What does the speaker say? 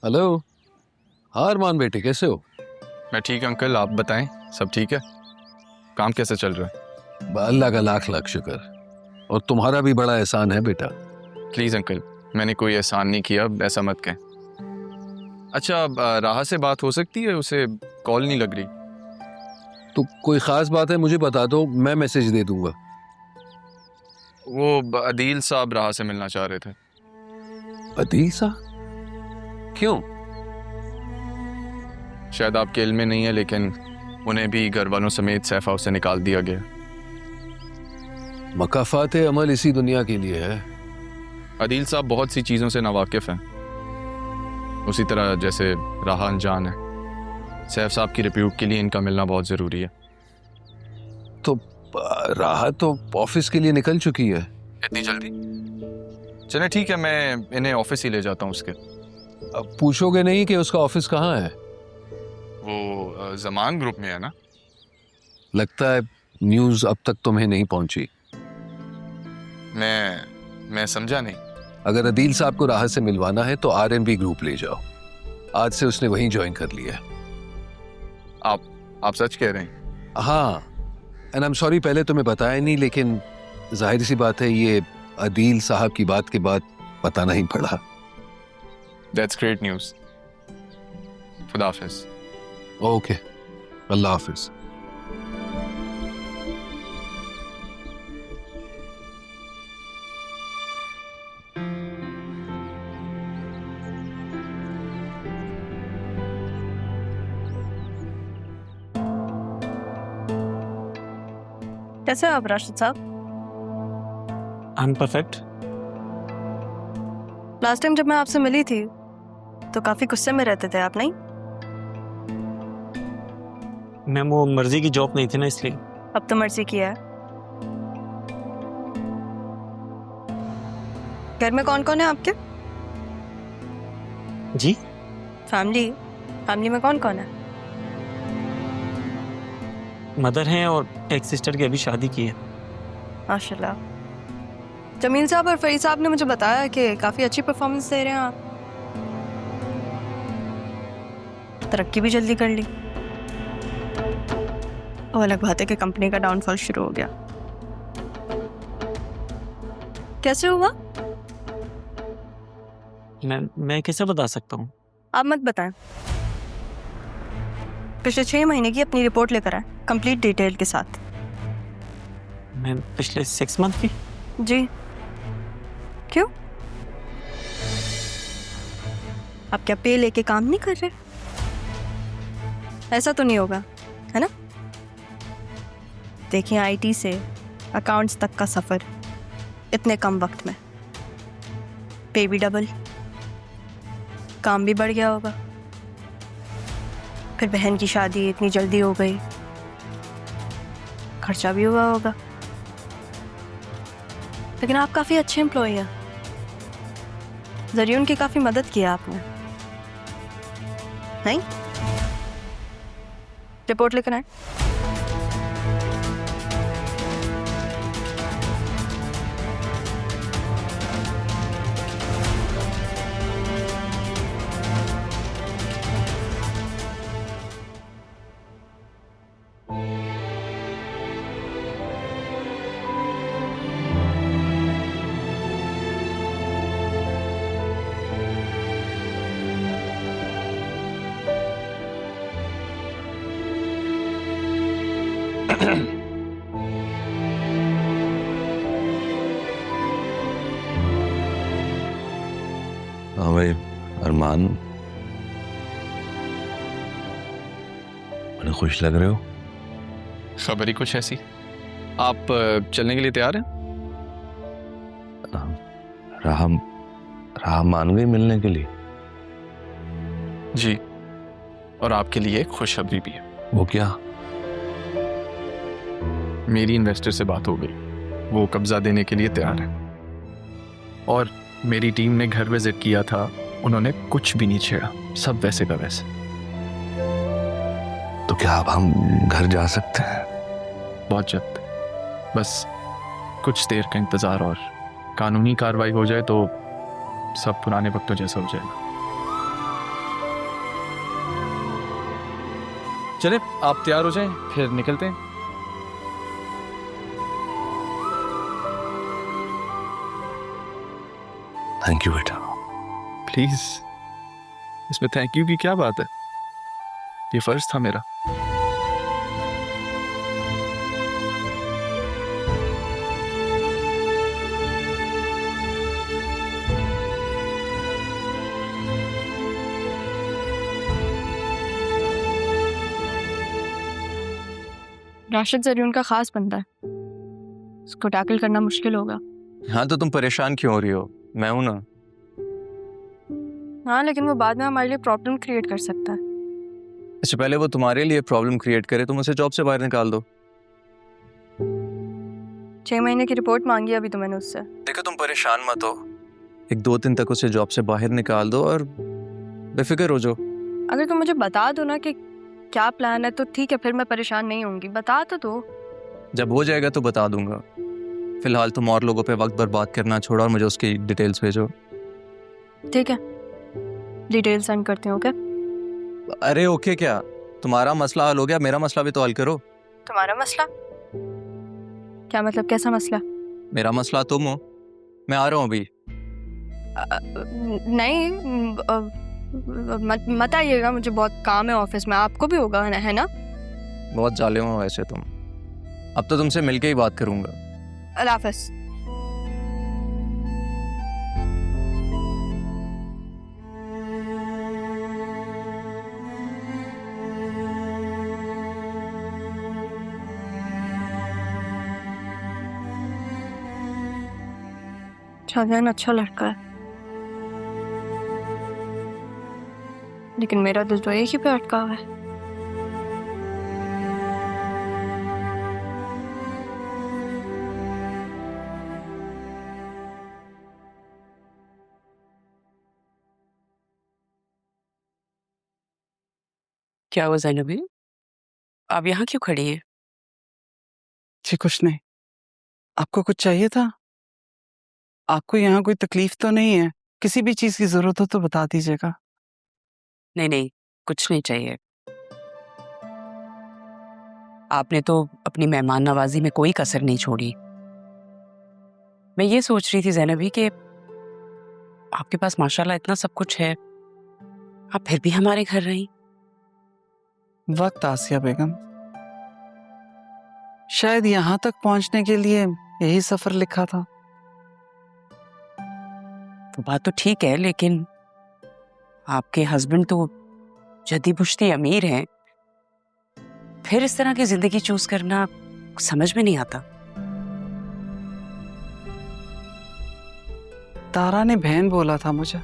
Hello. हाँ अरमान बेटे, कैसे हो? मैं ठीक अंकल, आप बताएं, सब ठीक है? काम कैसे चल रहा है? अल्लाह का लाख लाख शुक्र। और तुम्हारा भी बड़ा एहसान है बेटा। प्लीज़ अंकल, मैंने कोई एहसान नहीं किया, ऐसा मत कहें। अच्छा, अब राहा से बात हो सकती है? उसे कॉल नहीं लग रही। तो कोई ख़ास बात है मुझे बता दो, मैं मैसेज दे दूंगा। वो अदील साहब राहा से मिलना चाह रहे थे। अदील सा? क्यों? शायद आपके इल्म में नहीं है, लेकिन उन्हें भी घर वालों समेत सैफ हाउस से निकाल दिया गया। मकाफात अमल इसी दुनिया के लिए है। अदील साहब बहुत सी चीज़ों से नावाकिफ़ हैं, उसी तरह जैसे राहा अनजान है। सैफ साहब की रिप्यूट के लिए इनका मिलना बहुत ज़रूरी है। तो राहत तो ऑफिस के लिए निकल चुकी है। इतनी जल्दी? चले ठीक है, मैं इन्हें ऑफिस ही ले जाता हूँ उसके। अब पूछोगे नहीं कि उसका ऑफिस कहाँ है? वो जमान ग्रुप में है ना? लगता है न्यूज़ अब तक तुम्हें नहीं पहुंची। मैं समझा नहीं। अगर अदील साहब को राहत से मिलवाना है तो आरएनबी ग्रुप ले जाओ। आज से उसने वहीं ज्वाइन कर लिया है। आप सच कह रहे हैं? हाँ, एंड आई एम सॉरी पहले तुम्हें बताया नहीं, लेकिन जाहिर सी बात है ये अदील साहब की बात के बाद बताना ही पड़ा। That's great news. खुदा हाफिज। ओके, अल्लाह हाफिज। कैसे हो आप राशिद साहब? I am perfect. Last time जब मैं आपसे मिली थी तो काफी गुस्से में रहते थे आप, नहीं? मैम वो मर्जी की जॉब नहीं थी ना, इसलिए। अब तो मर्जी किया है। घर में कौन कौन है आपके? जी? फैमिली में कौन कौन है? मदर हैं और एक सिस्टर की अभी शादी की है। माशाल्लाह। जमील साहब और फरीद साहब ने मुझे बताया कि काफी अच्छी परफॉर्मेंस दे रहे हैं आप। तरक्की भी जल्दी कर ली। और अलग बात है कि कंपनी का डाउनफॉल शुरू हो गया। कैसे हुआ? मैं कैसे बता सकता हूँ? आप मत बताएं। पिछले 6 महीने की अपनी रिपोर्ट लेकर आए, कंप्लीट डिटेल के साथ। मैम पिछले 6 मंथ की? जी। क्यों? आप क्या पे लेके काम नहीं कर रहे? ऐसा तो नहीं होगा, है ना? देखिए, आईटी से अकाउंट्स तक का सफर इतने कम वक्त में, पे भी डबल, काम भी बढ़ गया होगा। फिर बहन की शादी इतनी जल्दी हो गई, खर्चा भी हुआ होगा। लेकिन आप काफी अच्छे एम्प्लॉय हैं, जरिए उनकी काफी मदद की है आपने, नहीं? रिपोर्ट लेकर आए। हाँ भाई अरमान, बड़े खुश लग रहे हो। खबर ही कुछ ऐसी। आप चलने के लिए तैयार हैं? राह मान गई मिलने के लिए? जी, और आपके लिए एक खुशखबरी भी है। वो क्या? मेरी इन्वेस्टर से बात हो गई, वो कब्जा देने के लिए तैयार है। और मेरी टीम ने घर विजिट किया था, उन्होंने कुछ भी नहीं छेड़ा, सब वैसे का वैसे। तो क्या अब हम घर जा सकते हैं? बहुत जल्द, बस कुछ देर का इंतजार और कानूनी कार्रवाई हो जाए तो सब पुराने वक्तों जैसा हो जाएगा। चले आप तैयार हो जाएं, फिर निकलते हैं। थैंक यू बेटा। प्लीज, इसमें थैंक यू की क्या बात है, ये फर्ज था मेरा। राशिद जरूर का खास बंदा है, उसको टैकल करना मुश्किल होगा। हाँ तो तुम परेशान क्यों हो रही हो, मैं हूं ना। हाँ लेकिन वो बाद में हमारे लिए प्रॉब्लम क्रिएट कर सकता है। इससे पहले वो तुम्हारे लिए प्रॉब्लम क्रिएट करे, तुम उसे जॉब से बाहर निकाल दो। 6 महीने की रिपोर्ट मांगी अभी तो मैंने उससे। देखो तुम परेशान मत हो, 1-2 दिन तक उसे जॉब से बाहर निकाल दो और बेफिक्र हो जाओ। अगर तुम मुझे बता दो ना कि क्या प्लान है तो ठीक है, फिर मैं परेशान नहीं होंगी। बता तो दो। जब हो जाएगा तो बता दूंगा, फिलहाल तुम और लोगों पे वक्त बर्बाद करना छोड़ो और मुझे उसकी डिटेल्स भेजो। ठीक है, डिटेल सेंड करती हूँ। ओके? अरे ओके क्या, तुम्हारा मसला हल हो गया, मेरा मसला भी तो हल करो। तुम्हारा मसला? क्या मतलब, कैसा मसला? मेरा मसला तुम हो, मैं आ रहा हूँ अभी। नहीं, मत आइएगा, मुझे बहुत काम है ऑफिस में। आपको भी होगा है ना? बहुत जालिम हो वैसे तुम। अब तो तुमसे मिलके ही बात करूंगा। अल्लाह हाफ़िज़। शाहजहान अच्छा लड़का है, लेकिन मेरा दिल तो एक ही पे अटका हुआ है। क्या हुआ ज़ैनबी? आप यहाँ क्यों खड़ी हैं? जी कुछ नहीं। आपको कुछ चाहिए था? आपको यहाँ कोई तकलीफ तो नहीं है? किसी भी चीज की जरूरत हो तो बता दीजिएगा। नहीं नहीं, कुछ नहीं चाहिए। आपने तो अपनी मेहमान नवाजी में कोई कसर नहीं छोड़ी। मैं ये सोच रही थी ज़ैनबी कि आपके पास माशाल्लाह इतना सब कुछ है, आप फिर भी हमारे घर रही। वक्त आसिया बेगम, शायद यहाँ तक पहुंचने के लिए यही सफर लिखा था। वो बात तो ठीक है, लेकिन आपके हस्बैंड तो जद्दी पुश्ती अमीर हैं, फिर इस तरह की जिंदगी चूज करना समझ में नहीं आता। तारा ने बहन बोला था मुझे।